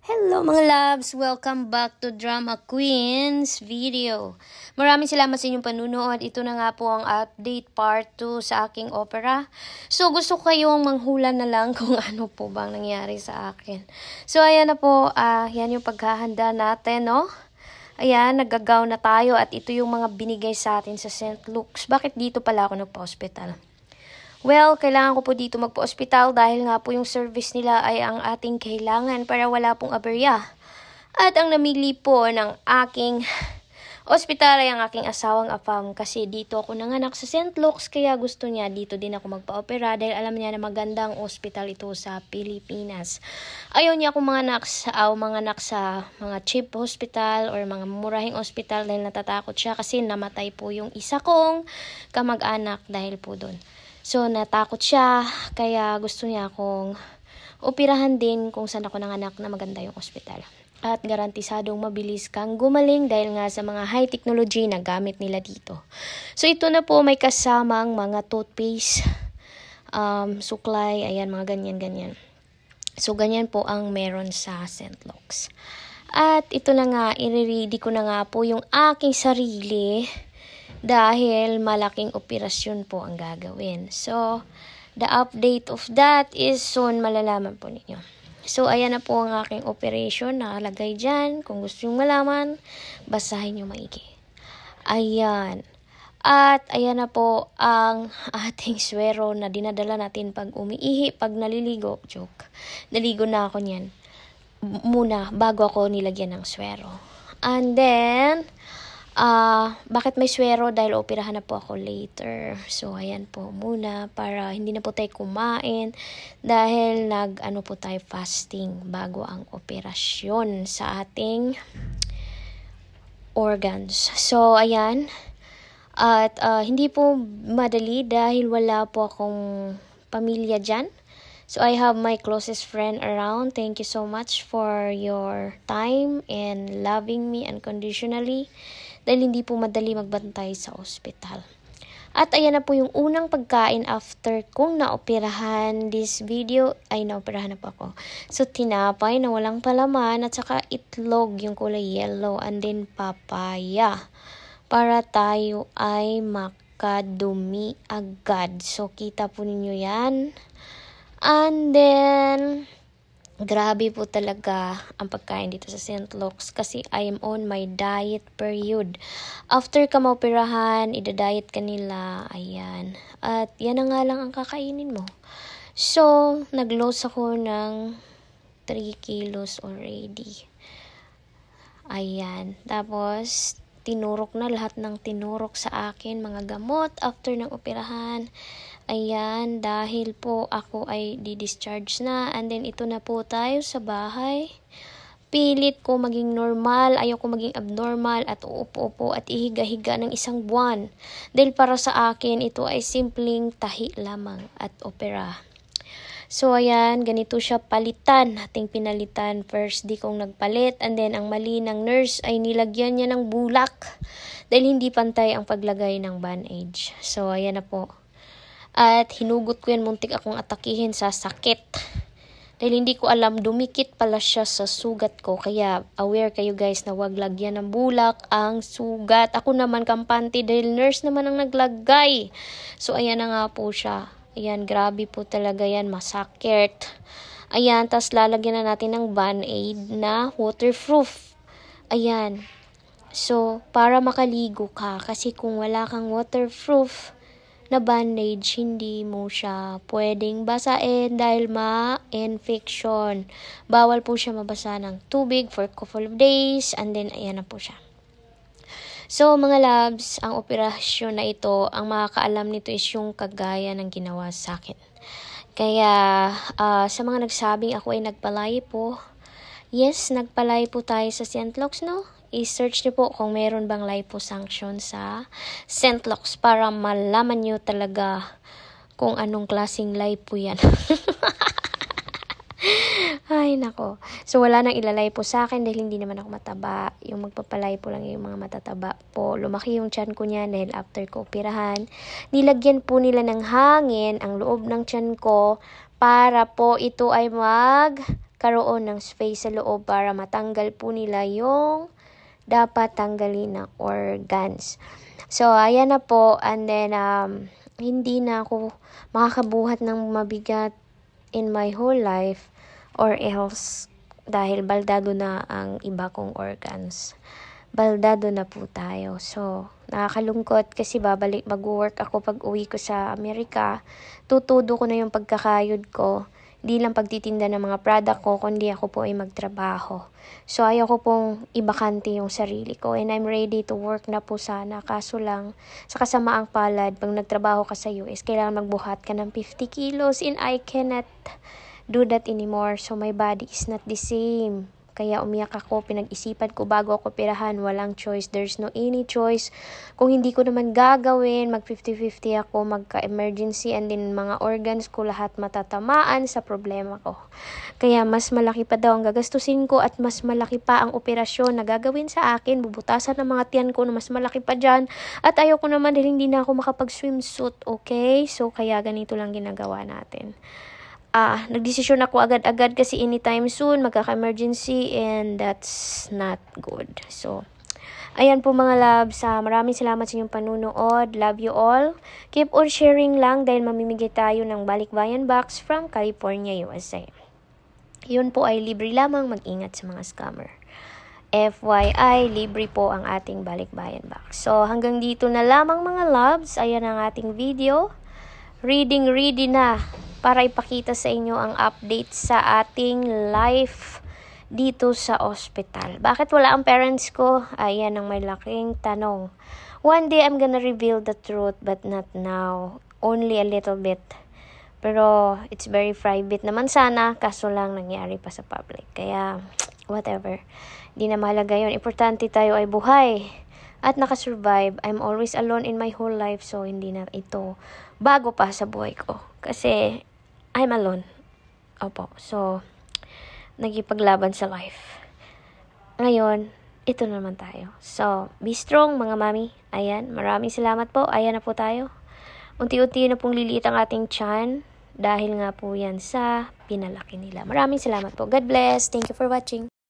Hello mga loves! Welcome back to Drama Queens video. Maraming salamat sa inyong panunood. Ito na nga po ang update part 2 sa aking opera. So gusto ko kayong manghula na lang kung ano po bang nangyari sa akin. So ayan na po, yan yung paghahanda natin, no? Ayan, naggagaw na tayo at ito yung mga binigay sa atin sa St. Luke's. Bakit dito pala ako nagpa-hospital? Well, kailangan ko po dito magpa-ospital dahil nga po yung service nila ay ang ating kailangan para wala pong aberya. At ang namili po ng aking ospital ay ang aking asawang apam kasi dito ako nanganak sa St. Luke's kaya gusto niya dito din ako magpa-opera dahil alam niya na magandang ospital ito sa Pilipinas. Ayaw niya akong manganak sa mga cheap hospital or mga murahing hospital dahil natatakot siya kasi namatay po yung isa kong kamag-anak dahil po doon. So, natakot siya, kaya gusto niya akong operahan din kung saan ako nanganak na maganda yung ospital. At garantisadong mabilis kang gumaling dahil nga sa mga high technology na gamit nila dito. So, ito na po may kasamang mga toothpaste, suklay, ayan, mga ganyan-ganyan. So, ganyan po ang meron sa St. Luke's. At ito na nga, i-ready ko na nga po yung aking sarili dahil malaking operasyon po ang gagawin. So, the update of that is soon malalaman po ninyo. So, ayan na po ang aking operation. Nakalagay dyan. Kung gusto nyo malaman, basahin nyo maigi. Ayan. At ayan na po ang ating swero na dinadala natin pag umiihi, pag naliligo. Joke. Naligo na ako niyan. Muna, bago ako nilagyan ng swero. And then, bakit may swero? Dahil operahan na po ako later. So, ayan po muna para hindi na po tayo kumain dahil nag-ano po tayo fasting bago ang operasyon sa ating organs. So, ayan. At hindi po madali dahil wala po akong pamilya dyan. So, I have my closest friend around. Thank you so much for your time and loving me unconditionally. Dahil hindi po madali magbantay sa ospital. At ayan na po yung unang pagkain after kong naoperahan. This video ay naoperahan na po ako. So, tinapay na walang palaman at saka itlog yung kulay yellow and then papaya. Para tayo ay makadumi agad. So, kita po ninyo yan. And then, grabe po talaga ang pagkain dito sa St. Luke's kasi I am on my diet period. After ka maoperahan, ida-diet ka nila. Ayan. At yan na nga lang ang kakainin mo. So, nag-lose ako ng 3 kilos already. Ayan. Tapos, tinurok na lahat ng tinurok sa akin, mga gamot after ng operahan. Ayan, dahil po ako ay di-discharge na. And then, ito na po tayo sa bahay. Pilit ko maging normal. Ayaw ko maging abnormal at uupo-upo at ihiga-higa ng 1 buwan. Dahil para sa akin, ito ay simpleng tahi lamang at opera. So, ayan, ganito siya palitan. Ating pinalitan. First, di kong nagpalit. And then, ang mali ng nurse ay nilagyan niya ng bulak. Dahil hindi pantay ang paglagay ng bandage. So, ayan na po. At hinugot ko yan, muntik akong atakihin sa sakit. Dahil hindi ko alam, dumikit pala siya sa sugat ko. Kaya aware kayo guys na wag lagyan ng bulak ang sugat. Ako naman kampante dahil nurse naman ang naglagay. So ayan na nga po siya. Ayan, grabe po talaga yan, masakit. Ayan, tas lalagyan na natin ng band-aid na waterproof. Ayan. So, para makaligo ka. Kasi kung wala kang waterproof na bandage, hindi mo siya pwedeng basain dahil ma-infection. Bawal po siya mabasa ng tubig for a couple of days and then ayan na po siya. So mga loves, ang operasyon na ito, ang makakaalam nito is yung kagaya ng ginawa sa akin. Kaya sa mga nagsabing ako ay nagpalay po, yes, nagpalay po tayo sa St. Luke's, no? I-search niyo po kung meron bang liposuction sa St. Luke's para malaman niyo talaga kung anong klaseng lipo yan. Ay, nako. So, wala nang ilalay po sa akin dahil hindi naman ako mataba. Yung magpapalay po lang yung mga matataba po. Lumaki yung tiyan ko niyan dahil after ko operahan. Nilagyan po nila ng hangin ang loob ng tiyan ko para po ito ay magkaroon ng space sa loob para matanggal po nila yung dapat tanggalin na organs. So, ayan na po. And then, hindi na ako makakabuhat ng mabigat in my whole life or else dahil baldado na ang iba kong organs. Baldado na po tayo. So, nakakalungkot kasi mag-work ako pag uwi ko sa Amerika. Tutudo ko na yung pagkakayod ko. Hindi lang pagtitinda ng mga product ko, kundi ako po ay magtrabaho. So, ayaw ko pong ibakante yung sarili ko. And I'm ready to work na po sana. Kaso lang, sa kasamaang palad, pag nagtrabaho ka sa US, kailangan magbuhat ka ng 50 kilos and I cannot do that anymore. So, my body is not the same. Kaya umiyak ako, pinag-isipan ko bago ako operahan, walang choice, there's no any choice. Kung hindi ko naman gagawin, mag 50-50 ako, magka-emergency, and then mga organs ko lahat matatamaan sa problema ko. Kaya mas malaki pa daw ang gagastusin ko at mas malaki pa ang operasyon na gagawin sa akin, bubutasan ng mga tiyan ko na mas malaki pa dyan. At ayaw ko naman dahil hindi na ako makapag-swimsuit, okay? So kaya ganito lang ginagawa natin. Nagdesisyon ako agad-agad kasi anytime soon magkaka-emergency and that's not good. So, ayan po mga loves, maraming salamat sa inyong panunood. Love you all. Keep on sharing lang dahil mamimigay tayo ng Balikbayan Box from California, USA. Yun po ay libre lamang, mag-ingat sa mga scammer. FYI, libre po ang ating Balikbayan Box. So, hanggang dito na lamang mga loves. Ayan ang ating video. Ready na para ipakita sa inyo ang update sa ating life dito sa ospital. Bakit wala ang parents ko? Ayan ang may laking tanong. One day, I'm gonna reveal the truth, but not now. Only a little bit. Pero, it's very private naman sana, kaso lang nangyari pa sa public. Kaya, whatever. Di na mahalaga yun. Importante tayo ay buhay at nakasurvive. I'm always alone in my whole life, so hindi na ito bago pa sa buhay ko. Kasi, I'm alone. Opo. So, nagipaglaban sa life. Ngayon, ito naman tayo. So, be strong mga mami. Ayan, maraming salamat po. Ayan na po tayo. Unti-unti na pong liliit ang ating tiyan dahil nga po yan sa pinalaki nila. Maraming salamat po. God bless. Thank you for watching.